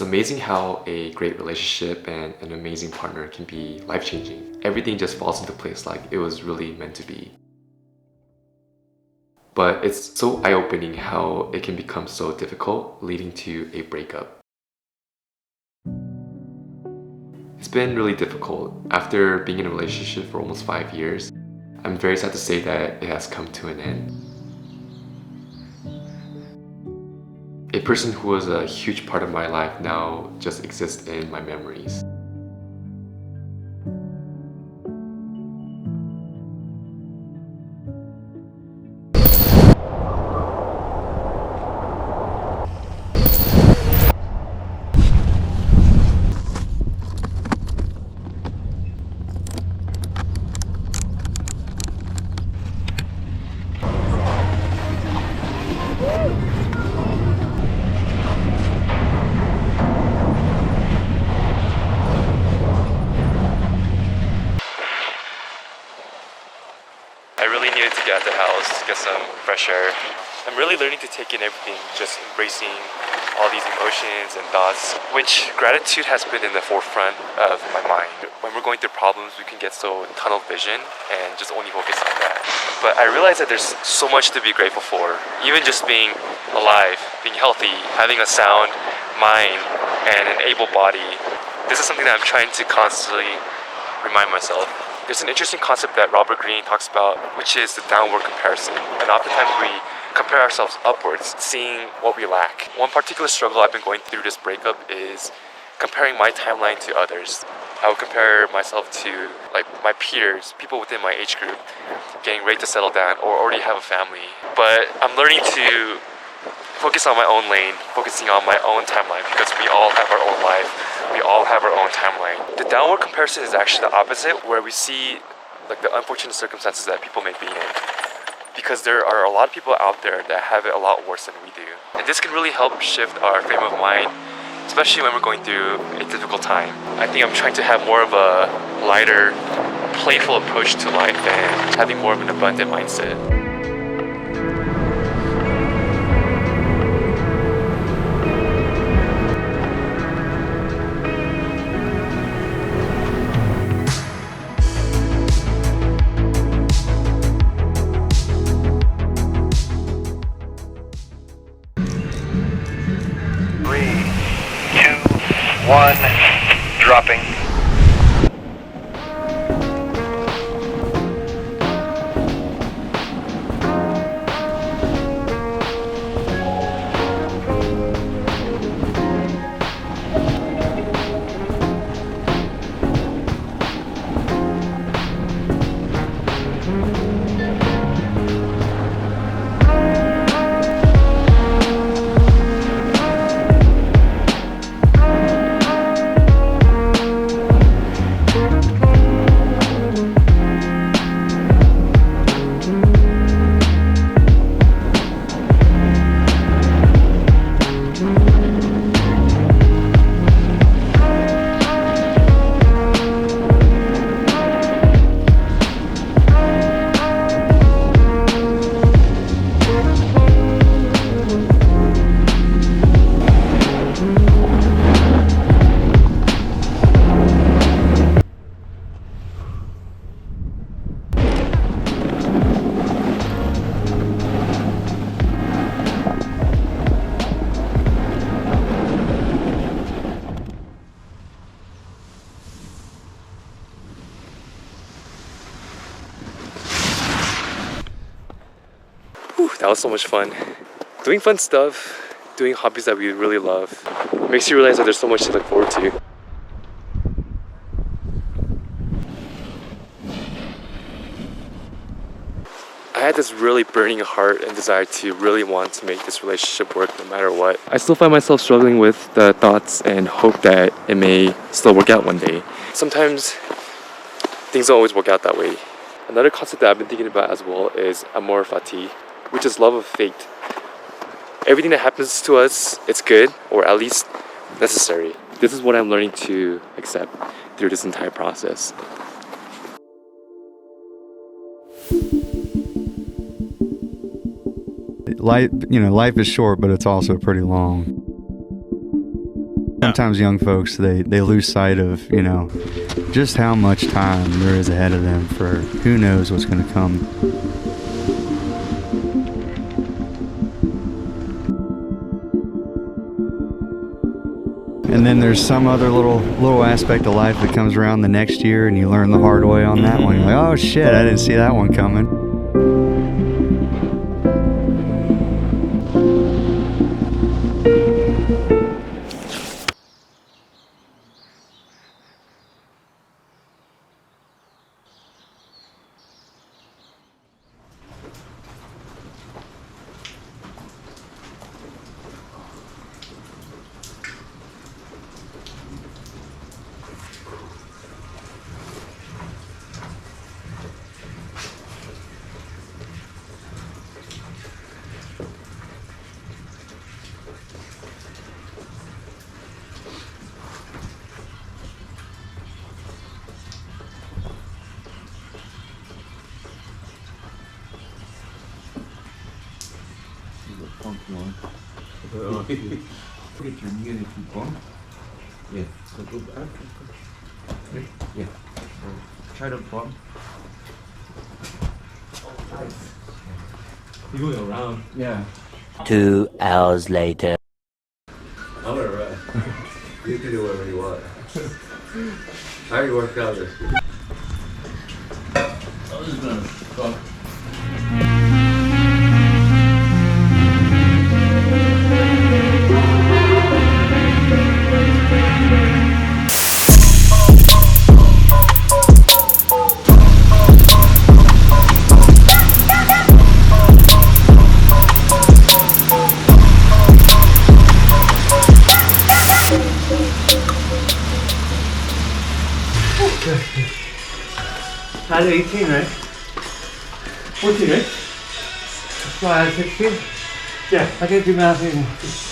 It's amazing how a great relationship and an amazing partner can be life-changing. Everything just falls into place like it was really meant to be. But it's so eye-opening how it can become so difficult, leading to a breakup. It's been really difficult. After being in a relationship for almost 5 years, I'm very sad to say that it has come to an end. A person who was a huge part of my life now just exists in my memories. I really needed to get out the house, get some fresh air. I'm really learning to take in everything, just embracing all these emotions and thoughts, which gratitude has been in the forefront of my mind. When we're going through problems, we can get so tunnel vision and just only focus on that. But I realize that there's so much to be grateful for. Even just being alive, being healthy, having a sound mind and an able body. This is something that I'm trying to constantly remind myself. There's an interesting concept that Robert Greene talks about, which is the downward comparison. And oftentimes we compare ourselves upwards, seeing what we lack. One particular struggle I've been going through this breakup is comparing my timeline to others. I would compare myself to like my peers, people within my age group, getting ready to settle down or already have a family. But I'm learning to focus on my own lane, focusing on my own timeline, because we all have our own life. We all have our own timeline. The downward comparison is actually the opposite, where we see like the unfortunate circumstances that people may be in. Because there are a lot of people out there that have it a lot worse than we do. And this can really help shift our frame of mind, especially when we're going through a difficult time. I think I'm trying to have more of a lighter, playful approach to life and having more of an abundant mindset. 1, dropping. That was so much fun. Doing fun stuff, doing hobbies that we really love, makes you realize that there's so much to look forward to. I had this really burning heart and desire to really want to make this relationship work no matter what. I still find myself struggling with the thoughts and hope that it may still work out one day. Sometimes things don't always work out that way. Another concept that I've been thinking about as well is amor fati, which is love of fate. Everything that happens to us, it's good, or at least necessary. This is what I'm learning to accept through this entire process. Life is short, but it's also pretty long. Sometimes young folks, they lose sight of, you know, just how much time there is ahead of them for who knows what's going to come. And then there's some other little aspect of life that comes around the next year, and you learn the hard way on that one. You're like, oh shit, I didn't see that one coming. Try to bump. You going around? Yeah. 2 hours later. I'm gonna run. You can do whatever you want. I already worked out this week. I'm just gonna fuck. I had 18, right? 14, right? So I had 16? Yeah, I can't do math anymore.